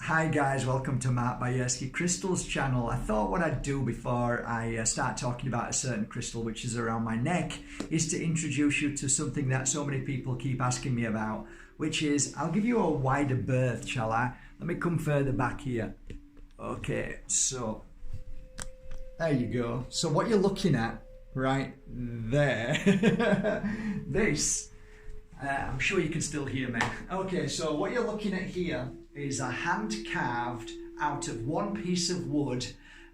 Hi guys, welcome to Bajerski Crystals channel. I thought what I'd do before I start talking about a certain crystal which is around my neck is to introduce you to something that so many people keep asking me about, which is, I'll give you a wider berth, shall I? Let me come further back here. Okay, so there you go. So what you're looking at right there, this, I'm sure you can still hear me. Okay, so what you're looking at here is a hand carved out of one piece of wood,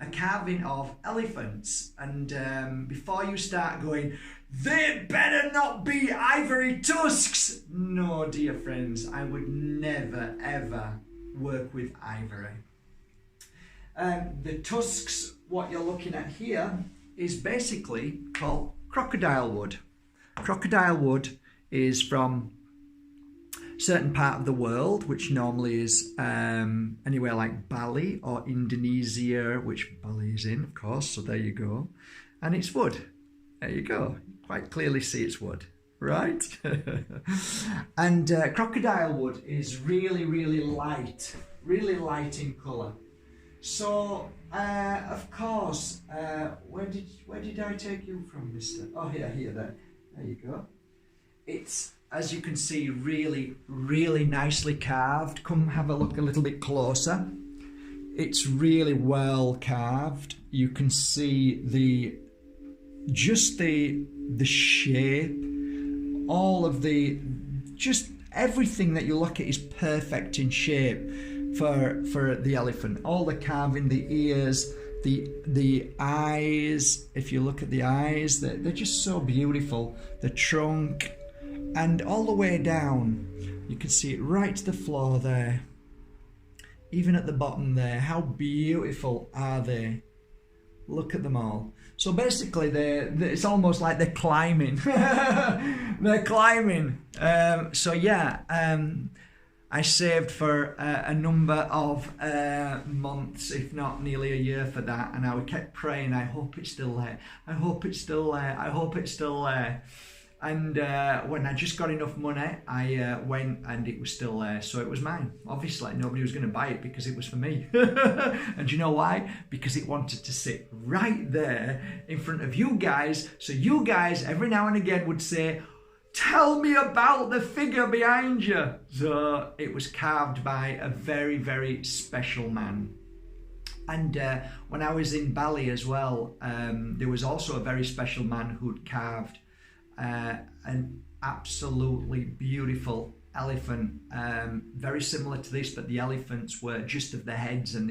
a carving of elephants. And before you start going, they better not be ivory tusks. No, dear friends, I would never ever work with ivory. The tusks, what you're looking at here, is basically called crocodile wood. Crocodile wood is from certain part of the world, which normally is anywhere like Bali or Indonesia, which Bali is in, of course, so there you go. And it's wood. There you go. Quite clearly see it's wood, right? And crocodile wood is really, really light in colour. So, of course, where did I take you from, mister? Oh, here, there. There you go. It's, as you can see, really, really nicely carved. Come have a look a little bit closer. It's really well carved. You can see the shape, all of just everything that you look at is perfect in shape for the elephant. All the carving, the ears, the eyes. If you look at the eyes, they're just so beautiful. The trunk. And all the way down, you can see it right to the floor there. Even at the bottom there, how beautiful are they? Look at them all. So basically, it's almost like they're climbing. They're climbing. So yeah, I saved for a number of months, if not nearly a year for that. And I kept praying, I hope it's still there. I hope it's still there. I hope it's still there. And when I just got enough money, I went and it was still there. So it was mine. Obviously, nobody was going to buy it because it was for me. And you know why? Because it wanted to sit right there in front of you guys. So you guys, every now and again, would say, tell me about the figure behind you. So it was carved by a very, very special man. And when I was in Bali as well, there was also a very special man who'd carved an absolutely beautiful elephant, very similar to this, but the elephants were just of the heads, and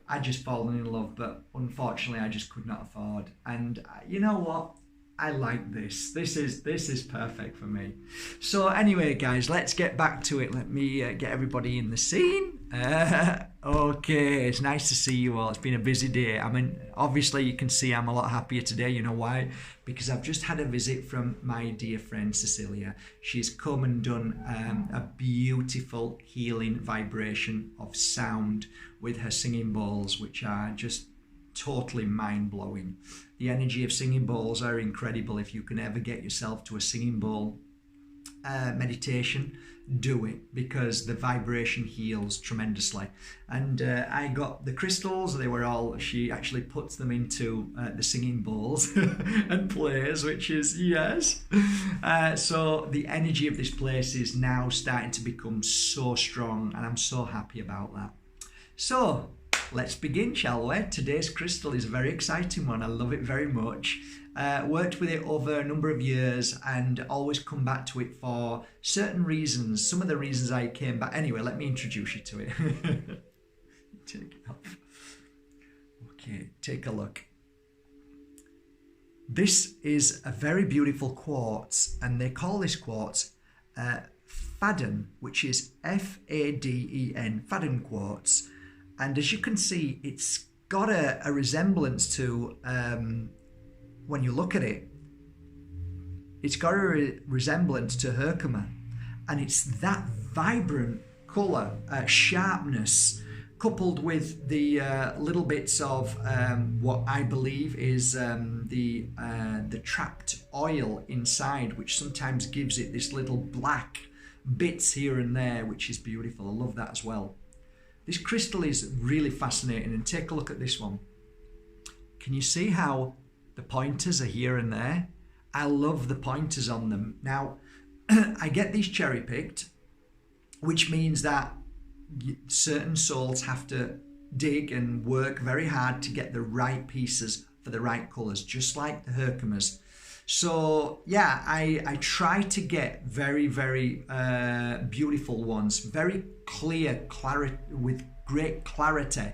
I just fallen in love, but unfortunately I just could not afford. And you know what? I like this. This is perfect for me. So anyway, guys, let's get back to it. Let me get everybody in the scene. Okay, it's nice to see you all. It's been a busy day. I mean, obviously you can see I'm a lot happier today. You know why? Because I've just had a visit from my dear friend Cecilia. She's come and done a beautiful healing vibration of sound with her singing bowls, which are just totally mind-blowing. The energy of singing bowls are incredible. If you can ever get yourself to a singing bowl meditation, do it, because the vibration heals tremendously. And I got the crystals. She actually puts them into the singing bowls and plays, which is yes. So the energy of this place is now starting to become so strong, and I'm so happy about that. So let's begin, shall we? Today's crystal is a very exciting one. I love it very much. Worked with it over a number of years and always come back to it for certain reasons. Some of the reasons I came back. Anyway, let me introduce you to it. Take it off. Okay, take a look. This is a very beautiful quartz, and they call this quartz Faden, which is F-A-D-E-N, Faden Quartz. And as you can see, it's got a resemblance to, when you look at it, it's got a resemblance to Herkimer. And it's that vibrant colour, sharpness, coupled with the little bits of what I believe is the trapped oil inside, which sometimes gives it this little black bits here and there, which is beautiful. I love that as well. This crystal is really fascinating, and take a look at this one. Can you see how the pointers are here and there? I love the pointers on them. Now, I get these cherry picked, which means that certain souls have to dig and work very hard to get the right pieces for the right colours, just like the Herkimes. So yeah, I try to get very, very beautiful ones, very clear, with great clarity.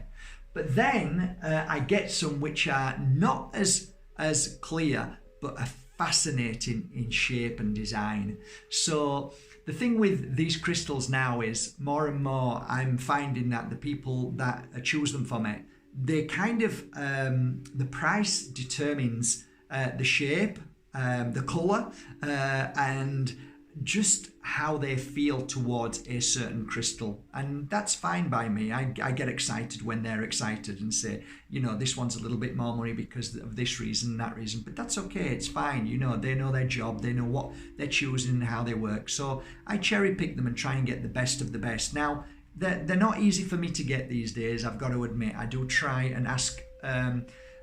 But then I get some which are not as clear, but are fascinating in shape and design. So the thing with these crystals now is more and more I'm finding that the people that choose them for me, they kind of, the price determines the shape, the colour, and just how they feel towards a certain crystal. And that's fine by me. I get excited when they're excited and say, you know, this one's a little bit more money because of this reason, that reason, but that's okay, it's fine. You know, they know their job, they know what they're choosing and how they work. So I cherry pick them and try and get the best of the best. Now, they're not easy for me to get these days, I've got to admit. I do try and ask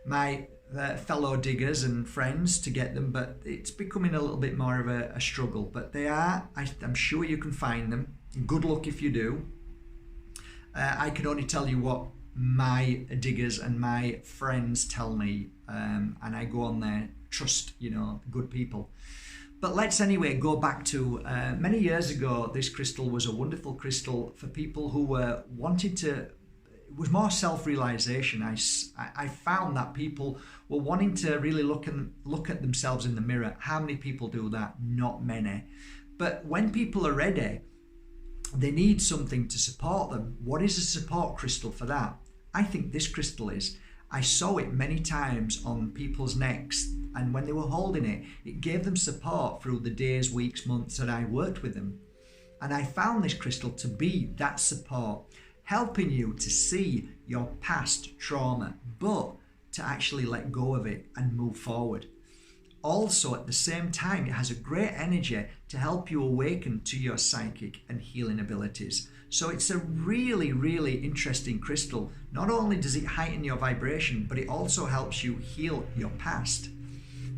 my fellow diggers and friends to get them, but it's becoming a little bit more of a struggle. But they are, I'm sure you can find them. Good luck if you do. I can only tell you what my diggers and my friends tell me, and I go on there, trust, you know, good people. But let's anyway go back to many years ago. This crystal was a wonderful crystal for people who were wanting to, it was more self-realization. I found that people were wanting to really look at themselves in the mirror. How many people do that? Not many. But when people are ready, they need something to support them. What is a support crystal for that? I think this crystal is. I saw it many times on people's necks, and when they were holding it, it gave them support through the days, weeks, months that I worked with them. And I found this crystal to be that support, helping you to see your past trauma, but to actually let go of it and move forward. Also, at the same time, it has a great energy to help you awaken to your psychic and healing abilities. So it's a really, really interesting crystal. Not only does it heighten your vibration, but it also helps you heal your past.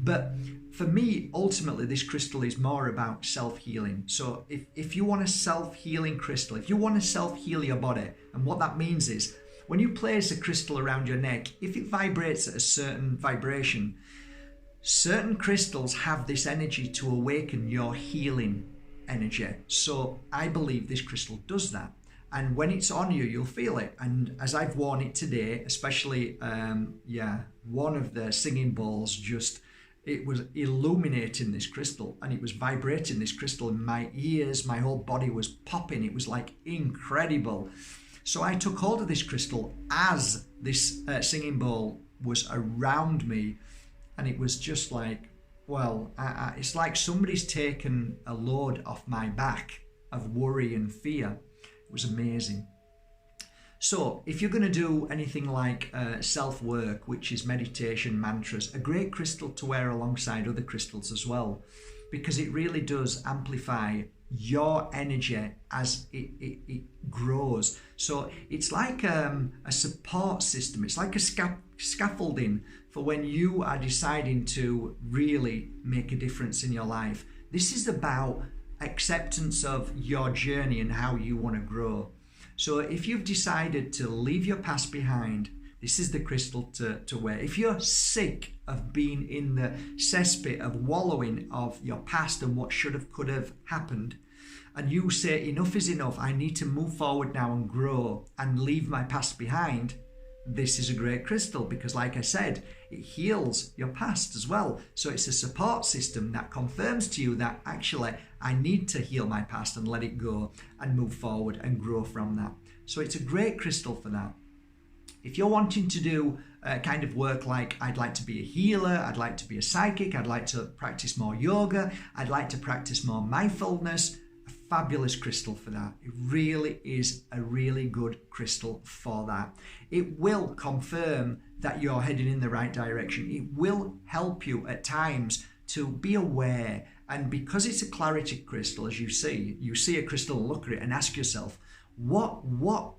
But for me, ultimately, this crystal is more about self-healing. So if you want a self-healing crystal, if you want to self-heal your body, and what that means is, when you place a crystal around your neck, if it vibrates at a certain vibration, certain crystals have this energy to awaken your healing energy. So I believe this crystal does that. And when it's on you, you'll feel it. And as I've worn it today, especially, one of the singing bowls just, it was illuminating this crystal, and it was vibrating this crystal in my ears. My whole body was popping. It was like incredible. So I took hold of this crystal as this singing bowl was around me, and it was just like, well, it's like somebody's taken a load off my back of worry and fear. It was amazing. So if you're going to do anything like self-work, which is meditation, mantras, a great crystal to wear alongside other crystals as well, because it really does amplify your energy as it grows. So it's like a support system. It's like a scaffolding for when you are deciding to really make a difference in your life. This is about acceptance of your journey and how you want to grow. So if you've decided to leave your past behind, this is the crystal to wear. If you're sick of being in the cesspit of wallowing of your past and what should have, could have happened, and you say enough is enough, I need to move forward now and grow and leave my past behind, this is a great crystal, because like I said, it heals your past as well. So it's a support system that confirms to you that actually I need to heal my past and let it go and move forward and grow from that. So it's a great crystal for that. If you're wanting to do kind of work like, I'd like to be a healer, I'd like to be a psychic, I'd like to practice more yoga, I'd like to practice more mindfulness, a fabulous crystal for that. It really is a really good crystal for that. It will confirm that you're heading in the right direction. It will help you at times to be aware. And because it's a clarity crystal, as you see a crystal, look at it and ask yourself, What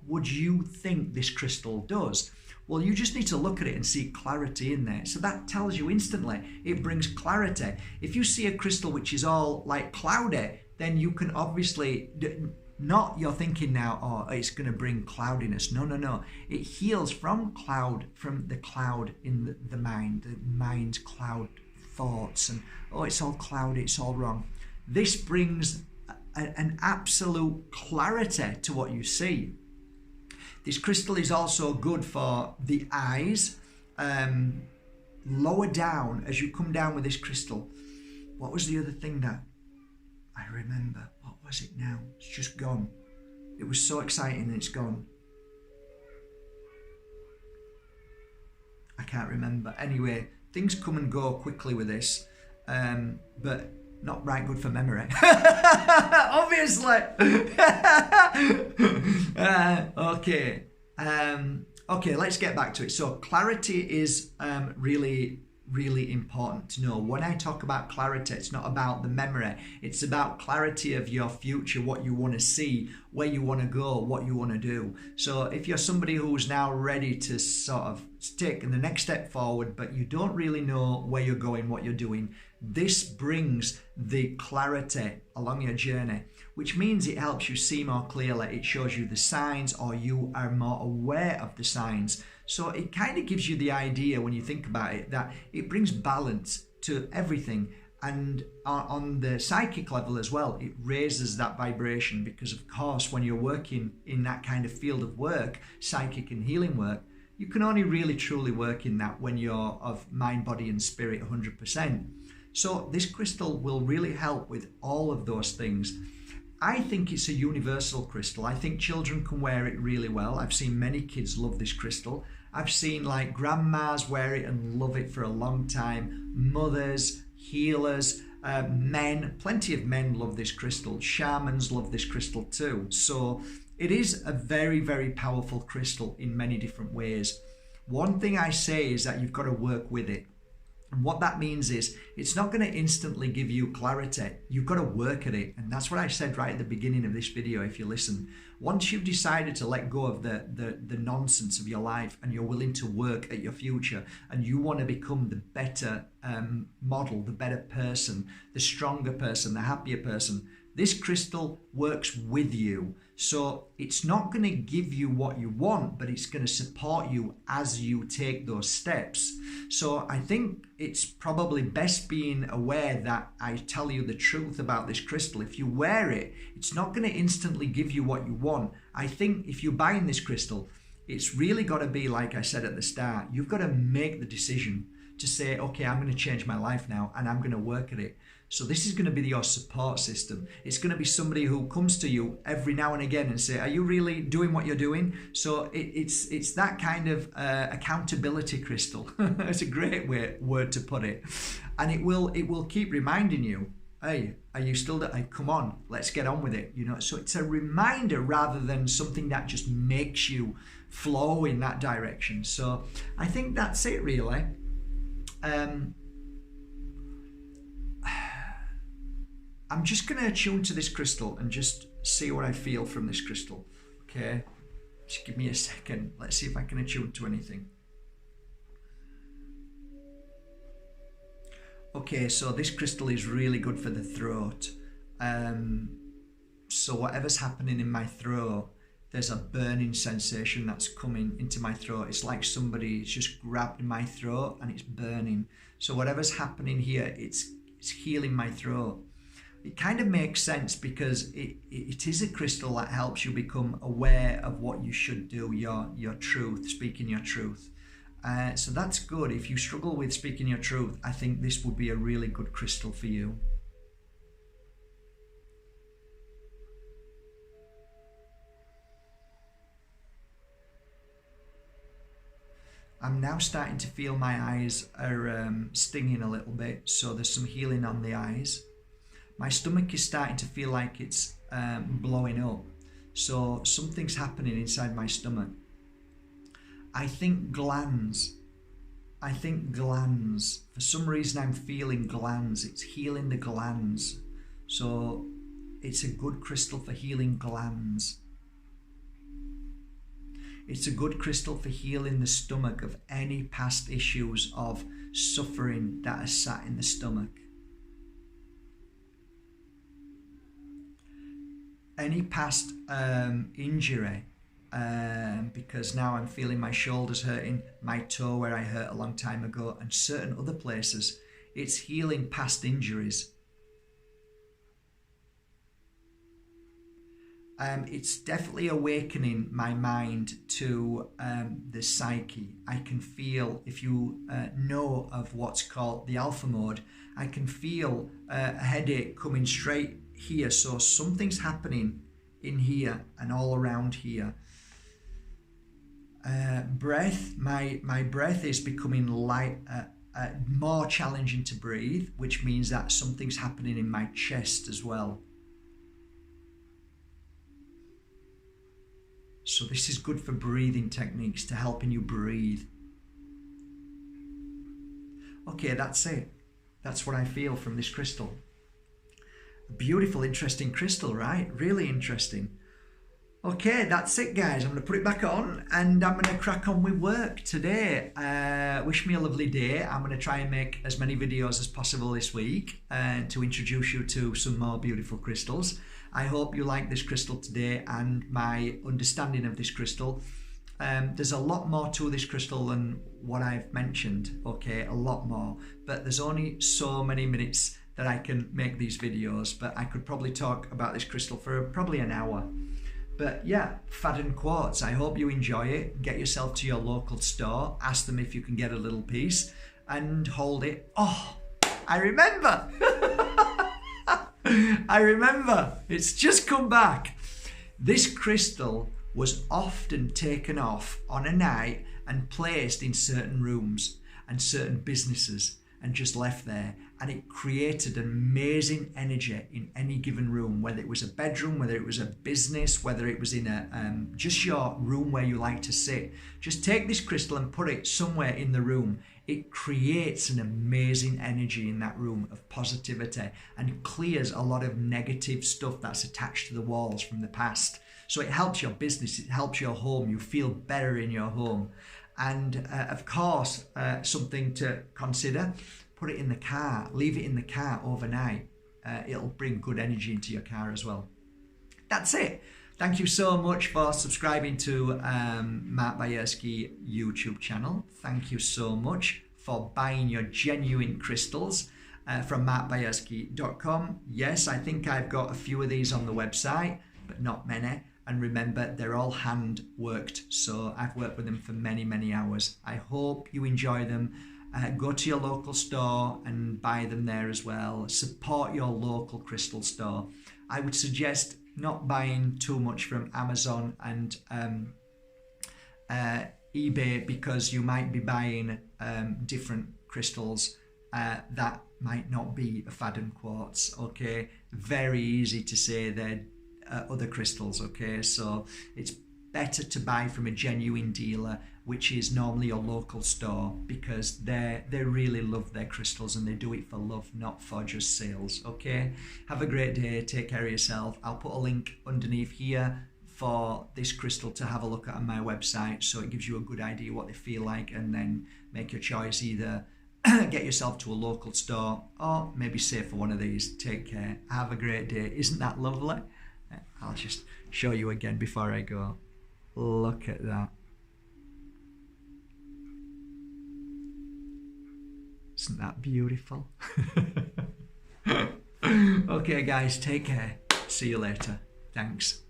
would you think this crystal does? Well, you just need to look at it and see clarity in there. So that tells you instantly, it brings clarity. If you see a crystal which is all like cloudy, then you can obviously, not you're thinking now, oh, it's going to bring cloudiness. No, no, no. It heals from the cloud in the mind's cloud thoughts, and oh, it's all cloudy, it's all wrong. This brings an absolute clarity to what you see. This crystal is also good for the eyes. Lower down, as you come down with this crystal, what was the other thing that I remember? What was it now? It's just gone. It was so exciting and it's gone. I can't remember. Anyway, things come and go quickly with this, but not right good for memory. Obviously. Okay. Okay, let's get back to it. So clarity is really important to know. When I talk about clarity, it's not about the memory. It's about clarity of your future, what you want to see, where you want to go, what you want to do. So if you're somebody who's now ready to sort of take the next step forward, but you don't really know where you're going, what you're doing, this brings the clarity along your journey, which means it helps you see more clearly. It shows you the signs, or you are more aware of the signs. So it kind of gives you the idea, when you think about it, that it brings balance to everything. And on the psychic level as well, it raises that vibration, because of course when you're working in that kind of field of work, psychic and healing work, you can only really truly work in that when you're of mind, body and spirit 100%. So this crystal will really help with all of those things. I think it's a universal crystal. I think children can wear it really well. I've seen many kids love this crystal. I've seen like grandmas wear it and love it for a long time. Mothers, healers, men, plenty of men love this crystal. Shamans love this crystal too. So it is a very, very powerful crystal in many different ways. One thing I say is that you've got to work with it. And what that means is it's not going to instantly give you clarity. You've got to work at it. And that's what I said right at the beginning of this video, if you listen. Once you've decided to let go of the nonsense of your life, and you're willing to work at your future, and you want to become the better model, the better person, the stronger person, the happier person, this crystal works with you. So it's not going to give you what you want, but it's going to support you as you take those steps. So I think it's probably best being aware that I tell you the truth about this crystal. If you wear it, it's not going to instantly give you what you want. I think if you're buying this crystal, it's really got to be, like I said at the start, you've got to make the decision to say, okay, I'm going to change my life now and I'm going to work at it. So this is going to be your support system. It's going to be somebody who comes to you every now and again and say, are you really doing what you're doing? So it's that kind of accountability crystal. It's a great word to put it. And it will keep reminding you, hey, are you still there? Hey, come on, let's get on with it. You know, so it's a reminder rather than something that just makes you flow in that direction. So I think that's it really. I'm just going to attune to this crystal and just see what I feel from this crystal. Okay, just give me a second. Let's see if I can attune to anything. Okay, so this crystal is really good for the throat. So whatever's happening in my throat, there's a burning sensation that's coming into my throat. It's like somebody's just grabbed my throat and it's burning. So whatever's happening here, it's healing my throat. It kind of makes sense because it is a crystal that helps you become aware of what you should do, your truth, speaking your truth. So that's good. If you struggle with speaking your truth, I think this would be a really good crystal for you. I'm now starting to feel my eyes are stinging a little bit, so there's some healing on the eyes. My stomach is starting to feel like it's blowing up, so something's happening inside my stomach. I think glands. For some reason I'm feeling glands. It's healing the glands. So it's a good crystal for healing glands. It's a good crystal for healing the stomach of any past issues of suffering that has sat in the stomach. Any past injury, because now I'm feeling my shoulders hurting, my toe where I hurt a long time ago, and certain other places. It's healing past injuries. It's definitely awakening my mind to the psyche. I can feel, if you know of what's called the alpha mode, I can feel a headache coming straight here. So something's happening in here and all around here. Breath, my breath is becoming light, more challenging to breathe, which means that something's happening in my chest as well. So this is good for breathing techniques, to helping you breathe. Okay, that's it. That's what I feel from this crystal. A beautiful, interesting crystal, right? Really interesting. Okay, that's it, guys. I'm going to put it back on and I'm going to crack on with work today. Wish me a lovely day. I'm going to try and make as many videos as possible this week to introduce you to some more beautiful crystals. I hope you like this crystal today and my understanding of this crystal. There's a lot more to this crystal than what I've mentioned, okay, a lot more. But there's only so many minutes that I can make these videos, but I could probably talk about this crystal for probably an hour. But yeah, Faden Quartz, I hope you enjoy it. Get yourself to your local store, ask them if you can get a little piece and hold it. Oh, I remember. I remember, it's just come back. This crystal was often taken off on a night and placed in certain rooms and certain businesses and just left there, and it created an amazing energy in any given room, whether it was a bedroom, whether it was a business, whether it was in a just your room where you like to sit. Just take this crystal and put it somewhere in the room. It creates an amazing energy in that room of positivity and clears a lot of negative stuff that's attached to the walls from the past. So it helps your business, it helps your home, you feel better in your home. And of course, something to consider, put it in the car, leave it in the car overnight. It'll bring good energy into your car as well. That's it. Thank you so much for subscribing to Mark Bajerski YouTube channel. Thank you so much for buying your genuine crystals from markbajerski.com. Yes, I think I've got a few of these on the website, but not many. And remember, they're all hand worked, so I've worked with them for many, many hours. I hope you enjoy them. Go to your local store and buy them there as well. Support your local crystal store. I would suggest not buying too much from Amazon and eBay, because you might be buying different crystals that might not be a Faden Quartz, okay? Very easy to say they're other crystals, okay? So it's better to buy from a genuine dealer, which is normally your local store, because they really love their crystals and they do it for love, not for just sales, okay? Have a great day, take care of yourself. I'll put a link underneath here for this crystal to have a look at on my website, so it gives you a good idea what they feel like, and then make your choice. Either get yourself to a local store or maybe save for one of these. Take care, have a great day. Isn't that lovely? I'll just show you again before I go. Look at that. Isn't that beautiful? Okay guys, take care. See you later. Thanks.